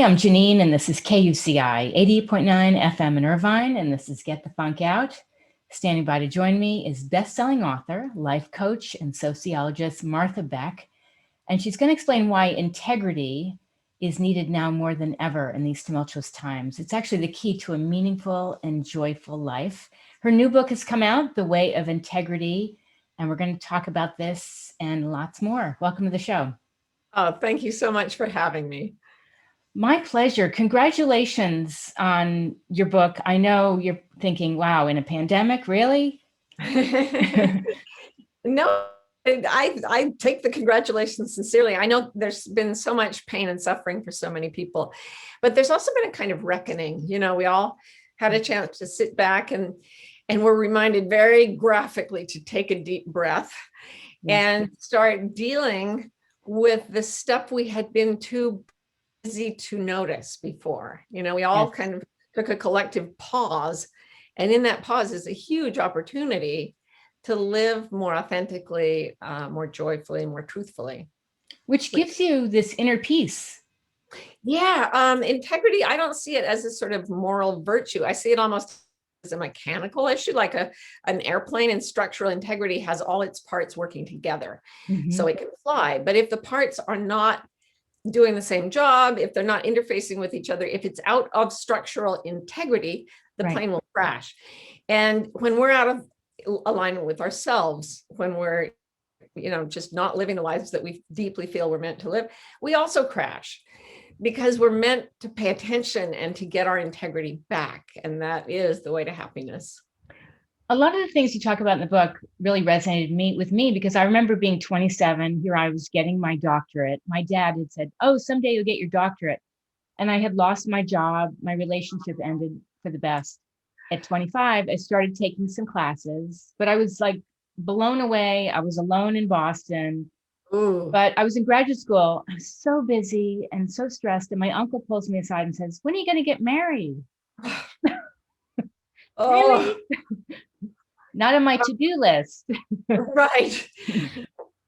I'm Janine, and this is KUCI 88.9 FM in Irvine, and this is Get the Funk Out. Standing by to join me is best-selling author, life coach, and sociologist Martha Beck, and she's going to explain why integrity is needed now more than ever in these tumultuous times. It's actually the key to a meaningful and joyful life. Her new book has come out, The Way of Integrity, and we're going to talk about this and lots more. Welcome to the show. Oh, thank you so much for having me. My pleasure. Congratulations on your book. I know you're thinking, wow, in a pandemic, really? No, I take the congratulations sincerely. I know there's been so much pain and suffering for so many people, but there's also been a kind of reckoning. You know, we all had a chance to sit back and we're reminded very graphically to take a deep breath and start dealing with the stuff we had been too busy to notice before. You know, we all kind of took a collective pause, and in that pause is a huge opportunity to live more authentically, more joyfully, more truthfully. Which gives you this inner peace. Yeah, integrity, I don't see it as a sort of moral virtue. I see it almost as a mechanical issue, like an airplane, and structural integrity has all its parts working together so it can fly. But if the parts are not doing the same job, if they're not interfacing with each other, if it's out of structural integrity, the plane will crash. And when we're out of alignment with ourselves, when we're, you know, just not living the lives that we deeply feel we're meant to live, we also crash, because we're meant to pay attention and to get our integrity back. And that is the way to happiness. A lot of the things you talk about in the book really resonated with me because I remember being 27. Here I was getting my doctorate. My dad had said, oh, someday you'll get your doctorate. And I had lost my job. My relationship ended for the best. At 25, I started taking some classes, but I was like blown away. I was alone in Boston. Ooh. But I was in graduate school. I was so busy and so stressed. And my uncle pulls me aside and says, when are you going to get married? Really? Not on my to-do list. Right.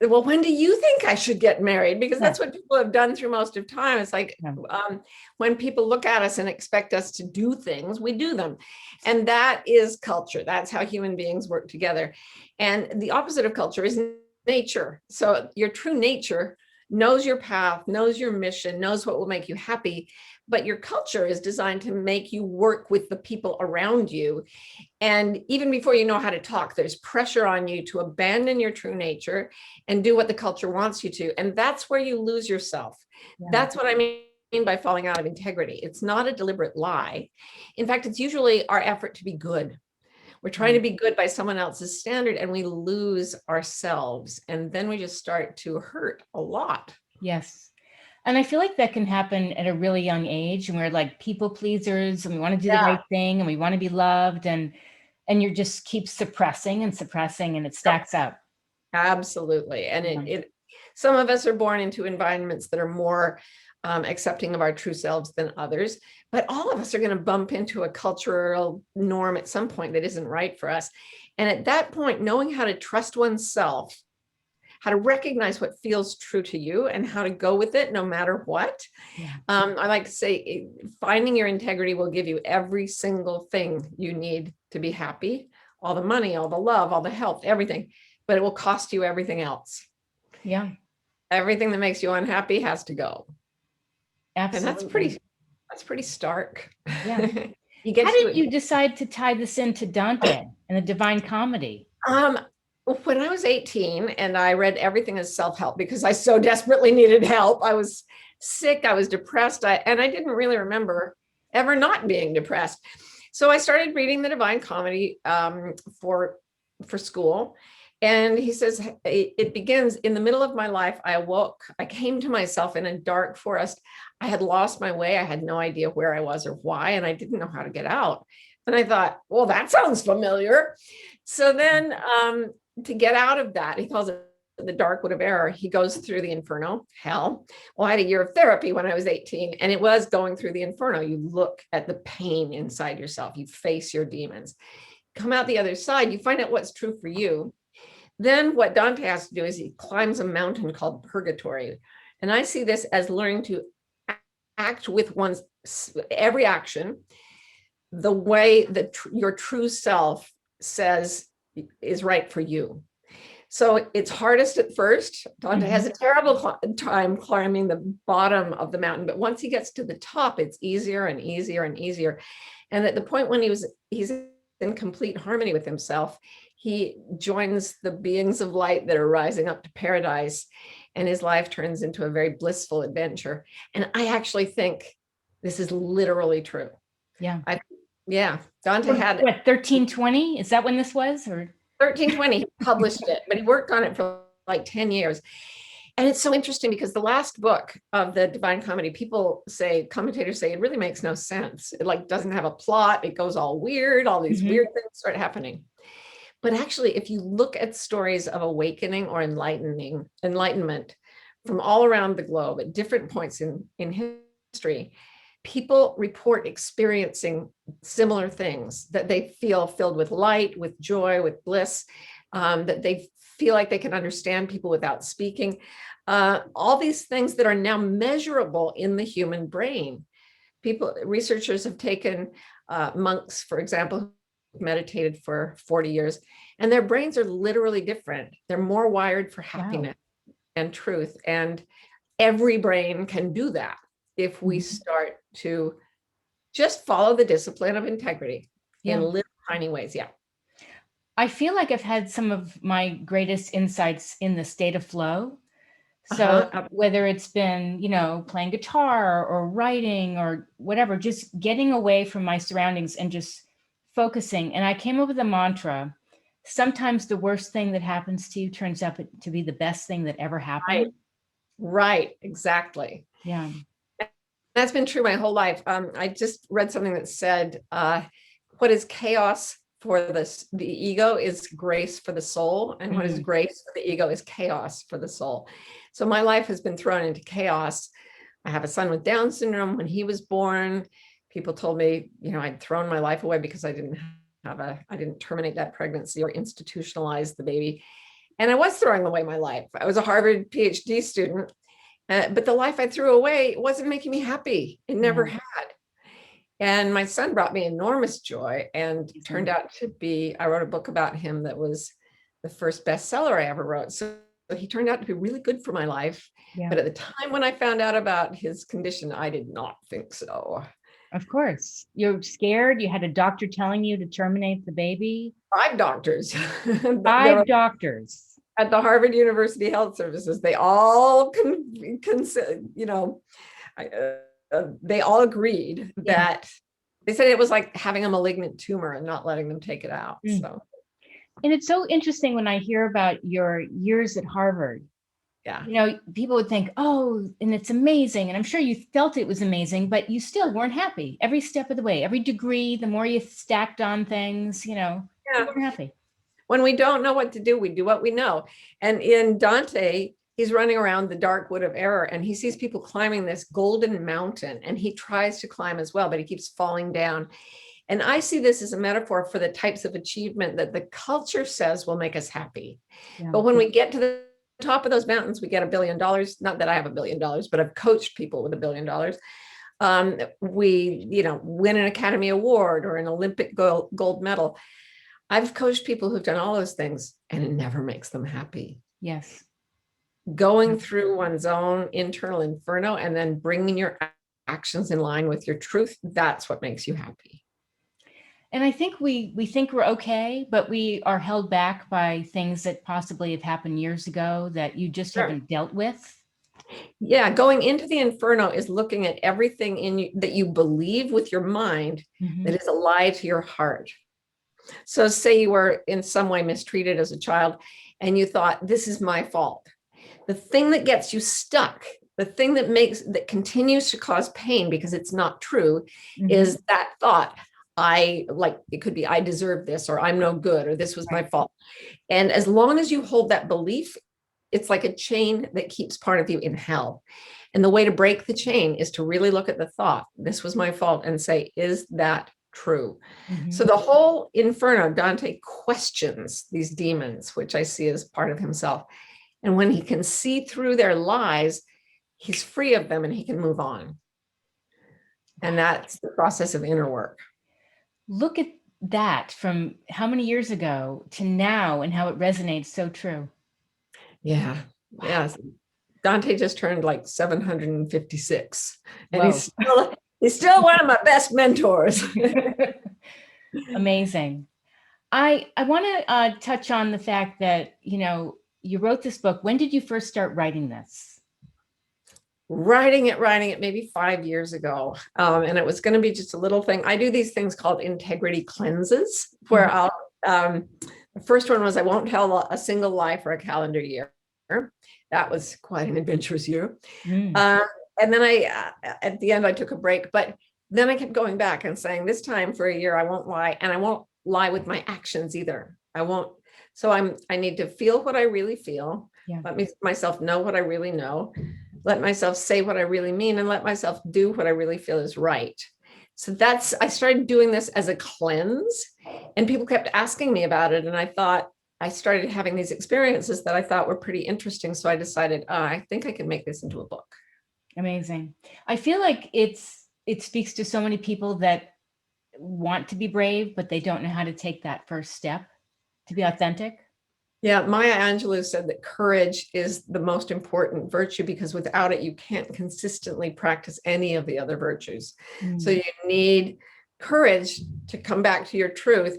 Well, when do you think I should get married? Because that's what people have done through most of time. It's like when people look at us and expect us to do things, we do them. And that is culture. That's how human beings work together. And the opposite of culture is nature. So your true nature knows your path, knows your mission, knows what will make you happy. But your culture is designed to make you work with the people around you. And even before you know how to talk, there's pressure on you to abandon your true nature and do what the culture wants you to. And that's where you lose yourself. Yeah. That's what I mean by falling out of integrity. It's not a deliberate lie. In fact, it's usually our effort to be good. We're trying to be good by someone else's standard, and we lose ourselves. And then we just start to hurt a lot. Yes. And I feel like that can happen at a really young age, and we're like people pleasers, and we want to do the right thing, and we want to be loved, and you just keep suppressing, and it stacks up. Absolutely. And some of us are born into environments that are more accepting of our true selves than others, but all of us are going to bump into a cultural norm at some point that isn't right for us. And at that point, knowing how to trust oneself, how to recognize what feels true to you, and how to go with it no matter what. Yeah. I like to say, finding your integrity will give you every single thing you need to be happy, all the money, all the love, all the health, everything, but it will cost you everything else. Yeah. Everything that makes you unhappy has to go. Absolutely. And that's pretty stark. Yeah. How did you decide to tie this into Dante and the Divine Comedy? When I was 18 and I read everything as self-help because I so desperately needed help. I was sick, I was depressed, and I didn't really remember ever not being depressed. So I started reading the Divine Comedy for school. And he says, it begins in the middle of my life. I awoke, I came to myself in a dark forest. I had lost my way. I had no idea where I was or why, and I didn't know how to get out. And I thought, well, that sounds familiar. So then to get out of that, he calls it the dark wood of error. He goes through the Inferno, hell. Well, I had a year of therapy when I was 18, and it was going through the Inferno. You look at the pain inside yourself. You face your demons. Come out the other side. You find out what's true for you. Then what Dante has to do is he climbs a mountain called purgatory. And I see this as learning to act with one's every action the way that your true self says is right for you. So it's hardest at first. Dante has a terrible time climbing the bottom of the mountain, but once he gets to the top, it's easier and easier and easier. And at the point when he's in complete harmony with himself, he joins the beings of light that are rising up to paradise, and his life turns into a very blissful adventure. And I actually think this is literally true. Yeah. Yeah. Dante had what, 1320? Is that when this was? Or 1320, he published it, but he worked on it for like 10 years. And it's so interesting because the last book of the Divine Comedy, commentators say it really makes no sense. It like doesn't have a plot. It goes all weird. All these weird things start happening. But actually, if you look at stories of awakening or enlightenment from all around the globe at different points in history, people report experiencing similar things, that they feel filled with light, with joy, with bliss, that they feel like they can understand people without speaking. All these things that are now measurable in the human brain. Researchers have taken monks, for example, who meditated for 40 years, and their brains are literally different. They're more wired for happiness and truth. And every brain can do that if we start to just follow the discipline of integrity in little tiny ways. Yeah. I feel like I've had some of my greatest insights in the state of flow. So whether it's been, playing guitar or writing or whatever, just getting away from my surroundings and just focusing. And I came up with a mantra: sometimes the worst thing that happens to you turns out to be the best thing that ever happened. Right. Exactly. Yeah. That's been true my whole life. I just read something that said, what is chaos for the ego is grace for the soul. And what is grace for the ego is chaos for the soul. So my life has been thrown into chaos. I have a son with Down syndrome. When he was born, people told me, I'd thrown my life away because I didn't terminate that pregnancy or institutionalize the baby. And I was throwing away my life. I was a Harvard PhD student. But the life I threw away wasn't making me happy. It never had. And my son brought me enormous joy, and turned out to be, I wrote a book about him that was the first bestseller I ever wrote. So he turned out to be really good for my life. Yeah. But at the time when I found out about his condition, I did not think so. Of course. You're scared. You had a doctor telling you to terminate the baby. 5 doctors. 5 doctors. At the Harvard University Health Services, they all they all agreed that they said it was like having a malignant tumor and not letting them take it out. So, and it's so interesting when I hear about your years at Harvard. Yeah. People would think, oh, and it's amazing. And I'm sure you felt it was amazing, but you still weren't happy every step of the way. Every degree, the more you stacked on things, you weren't happy. When we don't know what to do, we do what we know. And in Dante, he's running around the dark wood of error, and he sees people climbing this golden mountain, and he tries to climb as well, but he keeps falling down. And I see this as a metaphor for the types of achievement that the culture says will make us happy. Yeah. But when we get to the top of those mountains, we get $1 billion. Not that I have $1 billion, but I've coached people with $1 billion. We, win an Academy Award or an Olympic gold medal. I've coached people who've done all those things, and it never makes them happy. Yes. Going through one's own internal inferno and then bringing your actions in line with your truth, that's what makes you happy. And I think we think we're okay, but we are held back by things that possibly have happened years ago that you just haven't dealt with. Yeah, going into the inferno is looking at everything in you that you believe with your mind that is a lie to your heart. So say you were in some way mistreated as a child and you thought, this is my fault. The thing that gets you stuck, the thing that continues to cause pain because it's not true, is that thought. It could be, I deserve this, or I'm no good, or this was my fault. And as long as you hold that belief, it's like a chain that keeps part of you in hell. And the way to break the chain is to really look at the thought, this was my fault, and say, is that true? So the whole Inferno, Dante questions these demons, which I see as part of himself. And when he can see through their lies, he's free of them and he can move on. And that's the process of inner work. Look at that, from how many years ago to now, and how it resonates so true. Yeah. Wow. Yes. Dante just turned like 756, and Whoa. he's still one of my best mentors. Amazing. I want to touch on the fact that, you wrote this book. When did you first start writing this? writing it maybe 5 years ago. And it was going to be just a little thing. I do these things called integrity cleanses, where the first one was I won't tell a single lie for a calendar year. That was quite an adventurous year. Mm. And then at the end, I took a break, but then I kept going back and saying, this time for a year, I won't lie. And I won't lie with my actions either. I won't. So I need to feel what I really feel. Yeah. Let myself know what I really know. Let myself say what I really mean, and let myself do what I really feel is right. So I started doing this as a cleanse, and people kept asking me about it. And I started having these experiences that I thought were pretty interesting. So I decided, I think I can make this into a book. Amazing. I feel like it speaks to so many people that want to be brave, but they don't know how to take that first step to be authentic. Yeah, Maya Angelou said that courage is the most important virtue, because without it, you can't consistently practice any of the other virtues. So you need courage to come back to your truth.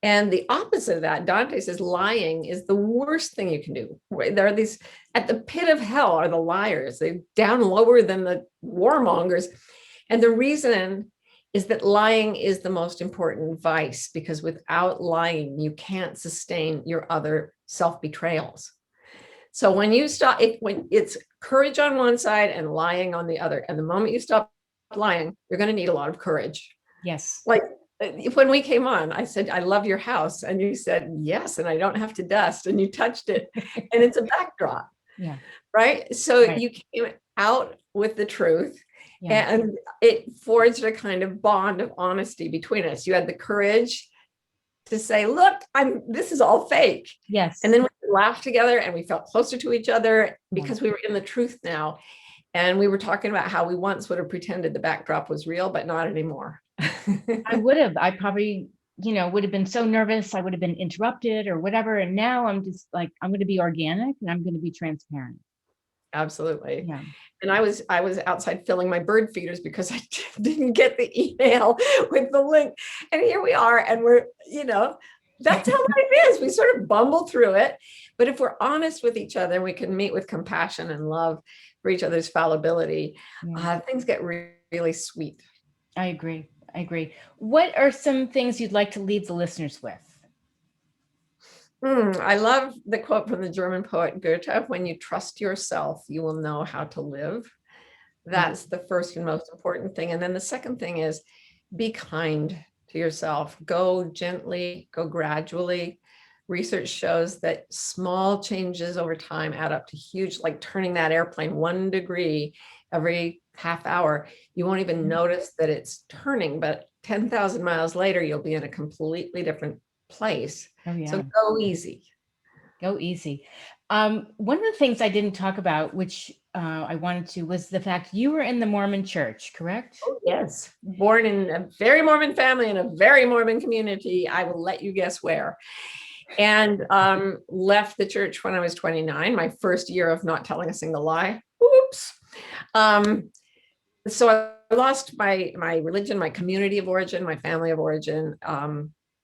And the opposite of that, Dante says, lying is the worst thing you can do. There are these, at the pit of hell are the liars. They're down lower than the warmongers. And the reason is that lying is the most important vice, because without lying, you can't sustain your other self-betrayals. So when you stop, when it's courage on one side and lying on the other, and the moment you stop lying, you're going to need a lot of courage. Yes. Like when we came on, I said, I love your house. And you said, yes, and I don't have to dust. And you touched it, and it's a backdrop. Yeah. Right. So Right. you came out with the truth. Yeah. And it forged a kind of bond of honesty between us. You had the courage to say, look, this is all fake. Yes. And then we laughed together, and we felt closer to each other because we were in the truth now. And we were talking about how we once would have pretended the backdrop was real, but not anymore. I would have. I probably, would have been so nervous. I would have been interrupted or whatever. And now I'm just like, I'm going to be organic, and I'm going to be transparent. Absolutely. Yeah. And I was outside filling my bird feeders because I didn't get the email with the link. And here we are. And we're, that's how life is. We sort of bumble through it. But if we're honest with each other, we can meet with compassion and love for each other's fallibility. Things get really sweet. I agree. What are some things you'd like to leave the listeners with? I love the quote from the German poet Goethe: when you trust yourself, you will know how to live. That's the first and most important thing. And then the second thing is be kind to yourself. Go gently, go gradually. Research shows that small changes over time add up to huge, like turning that airplane 1 degree every half hour. You won't even notice that it's turning, but 10,000 miles later, you'll be in a completely different place. Oh, yeah. So go easy. Go easy. One of the things I didn't talk about, which I wanted to, was the fact you were in the Mormon church, correct? Oh, yes. Born in a very Mormon family in a very Mormon community. I will let you guess where. And left the church when I was 29, my first year of not telling a single lie. Oops. So I lost my religion, my community of origin, my family of origin,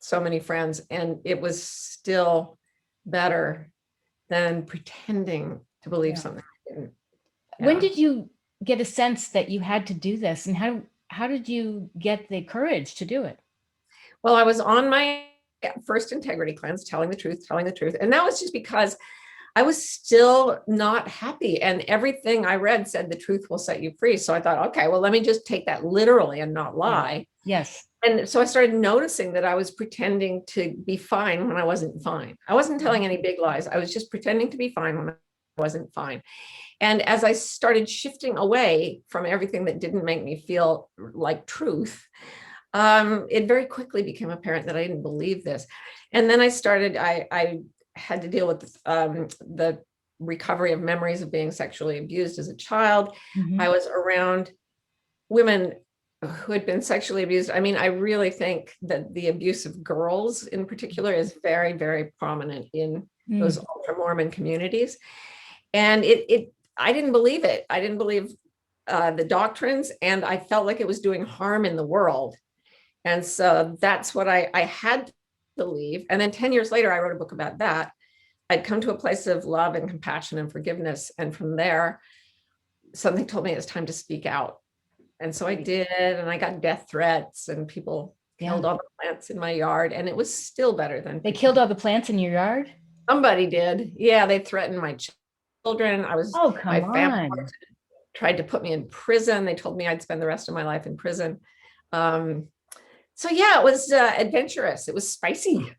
so many friends, and it was still better than pretending to believe something I didn't. When did you get a sense that you had to do this, and how did you get the courage to do it? Well, I was on my first integrity cleanse, telling the truth. And that was just because I was still not happy. And everything I read said the truth will set you free. So I thought, okay, well, let me just take that literally and not lie. Yes. And so I started noticing that I was pretending to be fine when I wasn't fine. I wasn't telling any big lies. I was just pretending to be fine when I wasn't fine. And as I started shifting away from everything that didn't make me feel like truth, it very quickly became apparent that I didn't believe this. And then I had to deal with the recovery of memories of being sexually abused as a child. I was around women who had been sexually abused. I mean, I really think that the abuse of girls in particular is very, very prominent in those ultra Mormon communities. And I didn't believe it. I didn't believe the doctrines, and I felt like it was doing harm in the world. And so that's what I had to leave. And then 10 years later, I wrote a book about that. I'd come to a place of love and compassion and forgiveness. And from there, something told me it was time to speak out. And so I did, and I got death threats, and people killed all the plants in my yard, and it was still better than they killed all the plants in your yard. Somebody did. Yeah, they threatened my children. My family tried to put me in prison. They told me I'd spend the rest of my life in prison. So yeah, it was adventurous. It was spicy.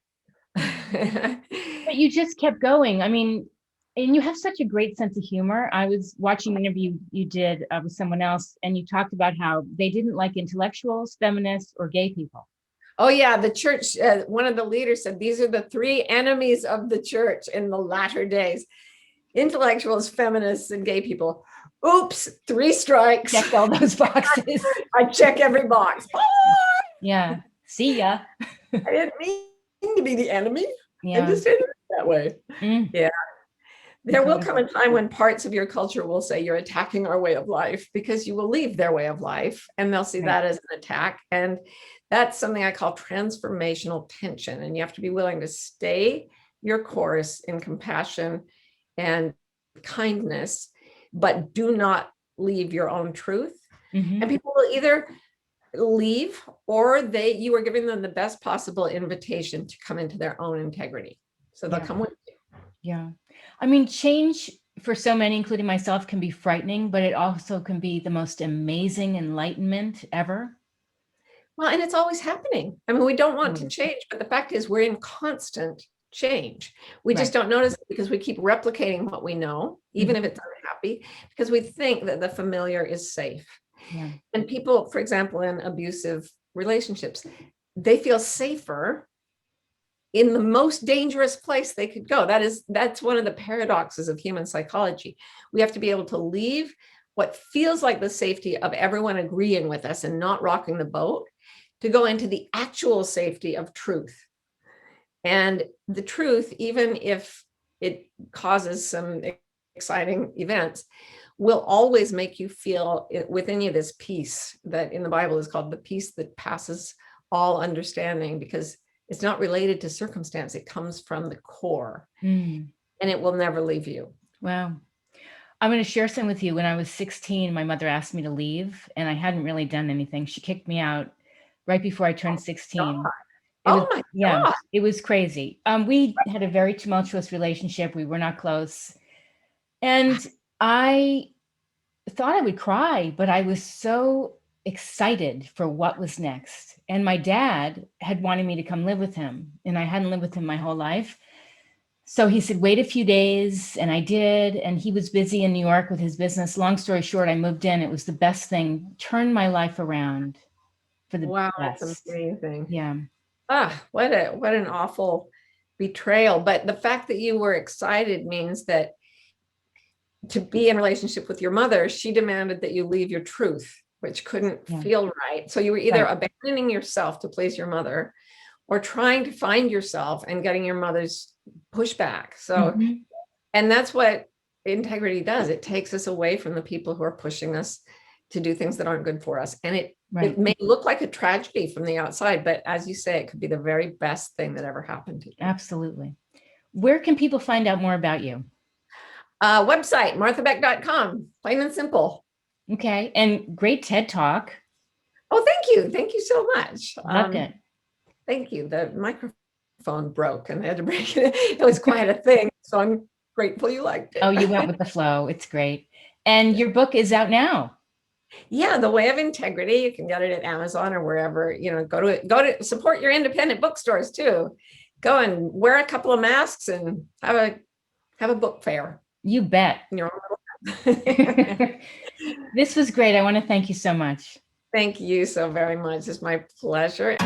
But you just kept going. I mean, and you have such a great sense of humor. I was watching an interview you did with someone else, and you talked about how they didn't like intellectuals, feminists, or gay people. Oh yeah, the church, one of the leaders said, these are the three enemies of the church in the latter days: intellectuals, feminists, and gay people. Oops, 3 strikes. Checked all those boxes. I check every box. Yeah, see ya. I didn't mean to be the enemy. Yeah. I just didn't that way. Yeah. There will come a time when parts of your culture will say you're attacking our way of life, because you will leave their way of life, and they'll see that as an attack. And that's something I call transformational tension. And you have to be willing to stay your course in compassion and kindness, but do not leave your own truth. And people will either leave, or you are giving them the best possible invitation to come into their own integrity. So they'll come with you. Yeah. I mean, change for so many, including myself, can be frightening, but it also can be the most amazing enlightenment ever. Well, and it's always happening. I mean, we don't want to change, but the fact is we're in constant change. We just don't notice it because we keep replicating what we know, even if it's unhappy, because we think that the familiar is safe. And people, for example, in abusive relationships, they feel safer in the most dangerous place they could go. That's one of the paradoxes of human psychology. We have to be able to leave what feels like the safety of everyone agreeing with us and not rocking the boat, to go into the actual safety of truth. And the truth, even if it causes some exciting events, will always make you feel within you this peace that in the Bible is called the peace that passes all understanding, because it's not related to circumstance. It comes from the core, and it will never leave you. Wow. I'm going to share something with you. When I was 16, my mother asked me to leave, and I hadn't really done anything. She kicked me out right before I turned 16. It was crazy. We had a very tumultuous relationship. We were not close. And I thought I would cry, but I was so excited for what was next. And my dad had wanted me to come live with him, and I hadn't lived with him my whole life. So he said, wait a few days. And I did. And he was busy in New York with his business. Long story short, I moved in. It was the best thing, turned my life around for the best. That's amazing. Yeah. What an awful betrayal. But the fact that you were excited means that to be in a relationship with your mother, she demanded that you leave your truth, which couldn't feel right. So you were either abandoning yourself to please your mother, or trying to find yourself and getting your mother's pushback. So, and that's what integrity does. It takes us away from the people who are pushing us to do things that aren't good for us. And it may look like a tragedy from the outside, but as you say, it could be the very best thing that ever happened to you. Absolutely. Where can people find out more about you? Website, marthabeck.com, plain and simple. Okay. And great TED Talk. Oh, thank you. Thank you so much. Loved it. Thank you. The microphone broke and I had to break it. It was quite a thing. So I'm grateful you liked it. Oh, you went with the flow. It's great. And your book is out now. Yeah, The Way of Integrity. You can get it at Amazon or wherever, go to support your independent bookstores too. Go and wear a couple of masks and have a book fair. You bet. This was great. I want to thank you so much. Thank you so very much. It's my pleasure.